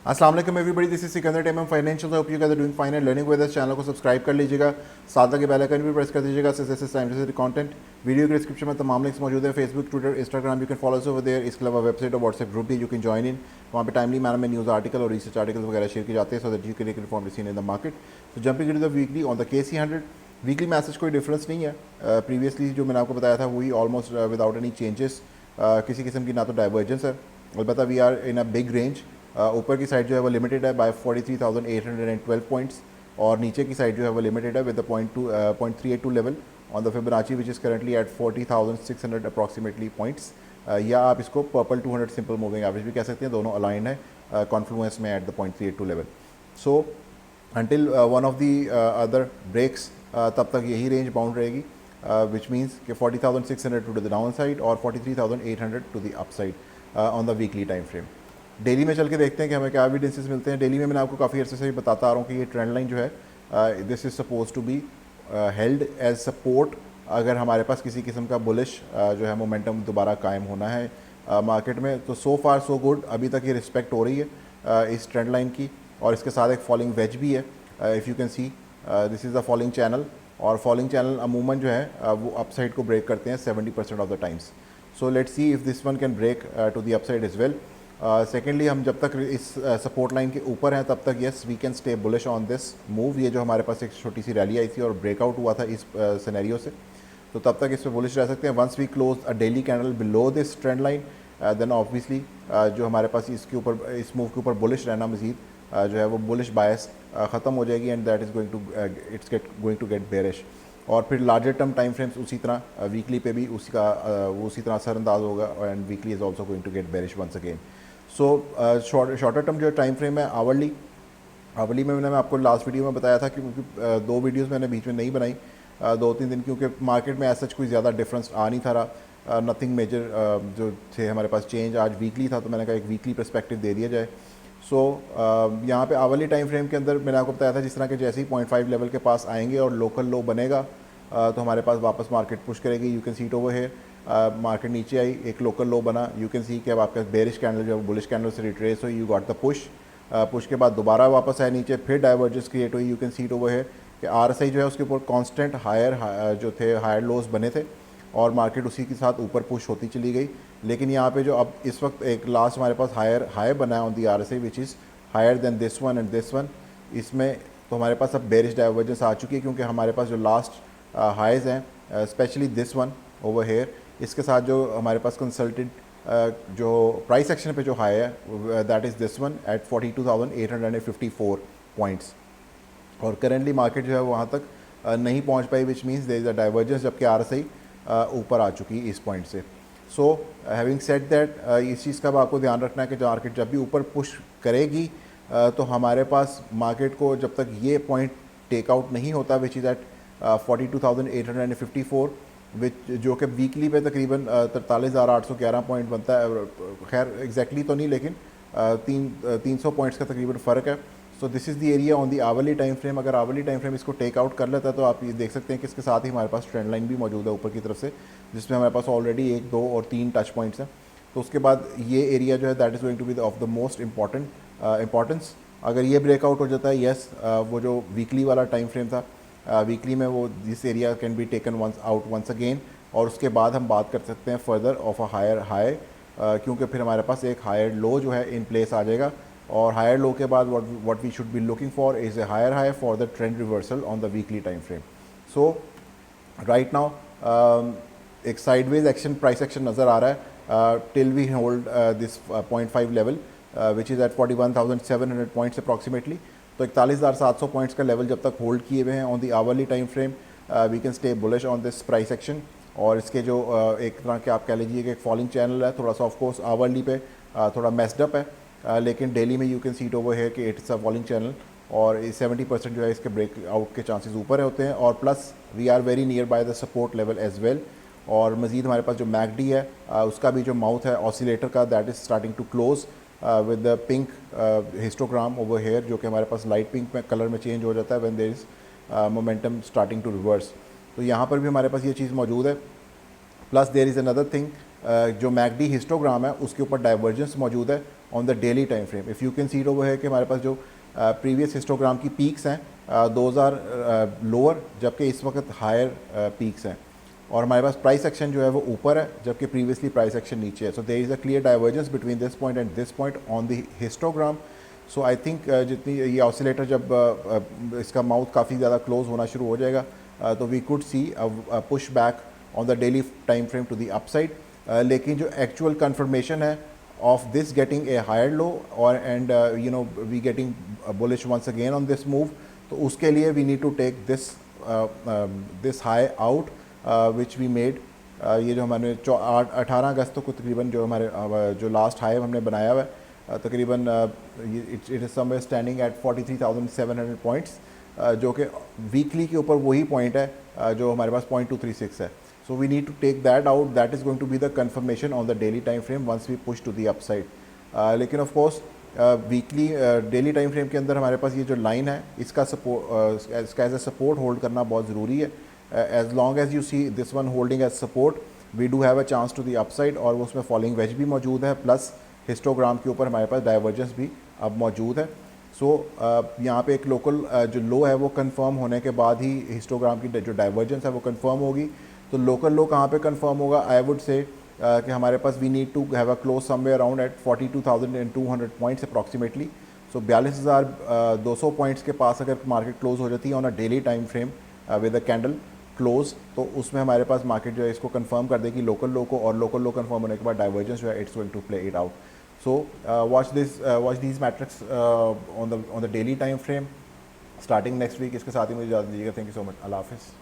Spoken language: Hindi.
अस्सलाम वालेकुम एवरीबॉडी, दिस इज सिकंदर टेम financial. Hope you guys are doing fine and learning with us. Channel को सब्सक्राइब कर लीजिएगा, साथ लगे बेल आइकन भी प्रेस कर दीजिएगा। टाइम से कंटेंट वीडियो के डिस्क्रिप्शन में तमाम लिंक्स मौजूद है। Facebook, Twitter, Instagram, you can follow us over there. इसके अलावा वेबसाइट और व्हाट्सएप ग्रुप भी यू कैन ज्वाइन इन। वहाँ पे टाइमली मैनर में न्यूज़ आर्टिकल और रिसर्च आर्टिकल वगैरह शेयर किए जाते हैं, so that you can get informed seen in the market. तो jumping into the weekly on the KC100 weekly message कोई डिफरेंस नहीं है। प्रीवियसली जो मैंने आपको बताया था वही ऑलमोस्ट विदाउट एनी चेंजेस। किसी किस्म की ना तो डाइवर्जेंस है, अलबत्ता we are in a big range. ऊपर की साइड जो है वो लिमिटेड है बाय 43,812 पॉइंट्स, और नीचे की साइड जो है वो लिमिटेड है with the 0.382 level on the Fibonacci which is currently at 40,600 approximately points. या आप इसको पर्पल 200 सिंपल मूविंग एवरेज भी कह सकते हैं, दोनों अलाइन है कॉन्फ्लुएंस में at the 0.382 level. So until one of the other breaks तब तक यही रेंज बाउंड रहेगी, विच मीन्स कि 40,600 टू द डाउन साइड और 43,800 to the up side on the weekly time frame. Daily में चल के देखते हैं कि हमें क्या एविडेंसेस मिलते हैं। डेली में मैंने आपको काफ़ी अर्से से ही बताता आ रहा हूँ कि ये ट्रेंड लाइन जो है this is suppose to be held as support. अगर हमारे पास किसी किस्म का बुलिश जो है मोमेंटम दोबारा कायम होना है मार्केट में, तो सो फार सो गुड, अभी तक ये रिस्पेक्ट हो रही है इस ट्रेंड लाइन की। और इसके साथ एक फॉलिंग वेज भी है, if you can see this is the falling channel. और फॉलिंग चैनल अमूमन जो है वो अपसाइड को ब्रेक करते हैं 70% of the times. So let's see if this one can break to the upside as well. Secondly हम जब तक इस सपोर्ट लाइन के ऊपर हैं तब तक yes we can stay bullish on this move. ये जो हमारे पास एक छोटी सी रैली आई थी और ब्रेकआउट हुआ था इस सिनेरियो से, तो तब तक इस पर बुलिश रह सकते हैं। Once we close a daily candle below this trend line, then obviously जो हमारे पास इसके ऊपर इस मूव के ऊपर बुलिश रहना मजीद जो है वो बुलिश बायस ख़त्म हो जाएगी, and that is going to get bearish. और फिर लार्जर टर्म टाइम फ्रेम्स उसी तरह वीकली पे भी उसी तरह असरअंदाज होगा, and weekly is also going to get bearish once again. So shorter term जो टाइम फ्रेम है आवरली में मैंने आपको लास्ट वीडियो में बताया था कि क्योंकि दो वीडियोस मैंने बीच में नहीं बनाई 2-3 दिन, क्योंकि मार्केट में ऐसा कोई ज़्यादा डिफरेंस आ नहीं था रहा, नथिंग मेजर जो थे हमारे पास चेंज। आज वीकली था तो मैंने कहा एक वीकली पर्सपेक्टिव दे दिया जाए। सो यहाँ पे आवरली टाइम फ्रेम के अंदर मैंने आपको बताया था जिस तरह के जैसे ही 0.5 लेवल के पास आएंगे और लोकल लो बनेगा तो हमारे पास वापस मार्केट पुश करेगी। You can see it over here, market नीचे आई, एक लोकल लो बना, यू कैन सी कि अब आपका बेरिश कैंडल जो बुलिश कैंडल से रिट्रेस हुई, यू गॉट द पुश के बाद दोबारा वापस आए नीचे, फिर डाइवर्जेंस क्रिएट हुई। You can see it over here कि RSI जो है उसके ऊपर कांस्टेंट जो थे हायर लोज बने थे और मार्केट उसी के साथ ऊपर पुश होती चली गई। लेकिन यहाँ पे जो अब इस वक्त एक लास्ट हमारे पास हाई बना है on the RSI which is higher than this one and this one, इसमें तो हमारे पास अब बेरिश डाइवर्जेंस आ चुकी है, क्योंकि हमारे पास जो लास्ट हाइज़ हैं specially this one over here, इसके साथ जो हमारे पास कंसल्टेड जो प्राइस एक्शन पे जो हाई है that is this one at 42,854 points. और करेंटली मार्केट जो है वहाँ तक नहीं पहुँच पाई, which means there is a divergence, जबकि RSI ऊपर आ चुकी है इस पॉइंट से। सो हैविंग सेड दैट इस चीज़ का आपको ध्यान रखना है कि जो मार्केट जब भी ऊपर पुश करेगी तो हमारे पास मार्केट को जब तक ये पॉइंट टेक आउट नहीं होता विच इज़ एट 42,854, विच जो कि वीकली पे तकरीबन 43,811 पॉइंट बनता है। खैर एग्जैक्टली तो नहीं, लेकिन 300 पॉइंट्स का तकरीबन फ़र्क है। So this is the area on the hourly time frame. अगर आवरली टाइम फ्रेम इसको टेक आउट कर लेता है तो आप ये देख सकते हैं कि इसके साथ ही हमारे पास ट्रेंड लाइन भी मौजूद है ऊपर की तरफ से, जिसमें हमारे पास ऑलरेडी 1, 2 और 3 टच पॉइंट्स हैं। तो उसके बाद ये एरिया जो है that is going to be of the most importance. अगर ये ब्रेकआउट हो जाता है येस, वो जो वीकली वाला टाइम फ्रेम था, वीकली में वो this area can be taken once again, और उसके बाद हम बात कर सकते हैं further of a higher high, क्योंकि फिर हमारे पास एक हायर लो जो है इन प्लेस आ जाएगा। और हायर लो के बाद what we should be looking for is a higher high for the trend reversal on the weekly time frame. So right now एक साइडवेज एक्शन प्राइस एक्शन नज़र आ रहा है till we hold this 0.5 level which is at 41,700 points approximately. तो 41,700 पॉइंट्स का लेवल जब तक होल्ड किए हुए हैं on the hourly time frame, we can stay bullish on this price action. और इसके जो एक तरह के आप कह लीजिए कि एक फॉलिंग चैनल है, थोड़ा सा ऑफ कोर्स आवरली पे थोड़ा मेस्ड अप है, लेकिन डेली में you can see it over है कि इट्स अ फॉलिंग चैनल, और 70% जो है इसके ब्रेकआउट के चांसेस ऊपर होते हैं। और plus we are very near by the support level as well. और मज़ीद हमारे पास जो मैकडी है उसका भी जो माउथ है ऑसिलेटर का, that is starting to close with the pink histogram over here, जो कि हमारे पास लाइट पिंक में कलर में चेंज हो जाता है when there is momentum starting to reverse. तो यहाँ पर भी हमारे पास ये चीज़ मौजूद है। Plus there is another thing, जो मैकडी हिस्टोग्राम है उसके ऊपर डाइवर्जेंस मौजूद है, on the daily time frame. If you can see it over है कि हमारे पास जो प्रीवियस हिस्टोग्राम की पीक्स हैं दोज आर लोअर, जबकि इस वक्त हायर पीक्स हैं, और हमारे पास प्राइस एक्शन जो है वो ऊपर है जबकि प्रीवियसली प्राइस एक्शन नीचे है। So there is a clear divergence between this point and this point on the histogram. So I think जितनी ये ऑसिलेटर जब इसका माउथ काफ़ी ज़्यादा क्लोज होना शुरू हो जाएगा तो we could see push back on the daily time frame to the upside. लेकिन जो एक्चुअल कन्फर्मेशन है of this getting a higher low or and you know we getting bullish once again on this move, तो उसके लिए we need to take this this high out which we made। ये जो हमारे 18 अगस्त को तकरीबन जो हमारे जो लास्ट हाई हमने बनाया हुआ है तकरीबन it is somewhere standing at 43,700 points, जो कि वीकली के ऊपर वही पॉइंट है जो हमारे पास 0.236 है। So we need to take that out. That is going to be the confirmation on the daily time frame once we push to the upside. लेकिन of course weekly daily time frame के अंदर हमारे पास ये जो लाइन है इसका सपोर्ट इसका एज ए सपोर्ट होल्ड करना बहुत ज़रूरी है। As long as you see this one holding as support we do have a chance to the upside, और उसमें फॉलिंग वेज भी मौजूद है, प्लस हिस्टोग्राम के ऊपर हमारे पास डाइवर्जेंस भी अब मौजूद है। सो यहाँ पे एक लोकल जो लो है वो कंफर्म होने के बाद ही हिस्टोग्राम की जो डाइवर्जेंस है वो कंफर्म होगी। तो लोकल लो कहाँ पे कंफर्म होगा? आई वुड से कि हमारे पास we need to have a close somewhere around at 42,200 points approximately. So 42,200 points के पास अगर मार्केट क्लोज हो जाती है on a daily time frame with a candle close, तो उसमें हमारे पास मार्केट जो है इसको कंफर्म कर देगी लोकल लो को, और लोकल लो कंफर्म होने के बाद डाइवर्जेंस जो है it's going to play it out. So watch these matrix on the daily time frame starting next week. इसके साथ ही मुझे इजाज़त दीजिएगा। Thank you so much. अल्लाह हाफिज़।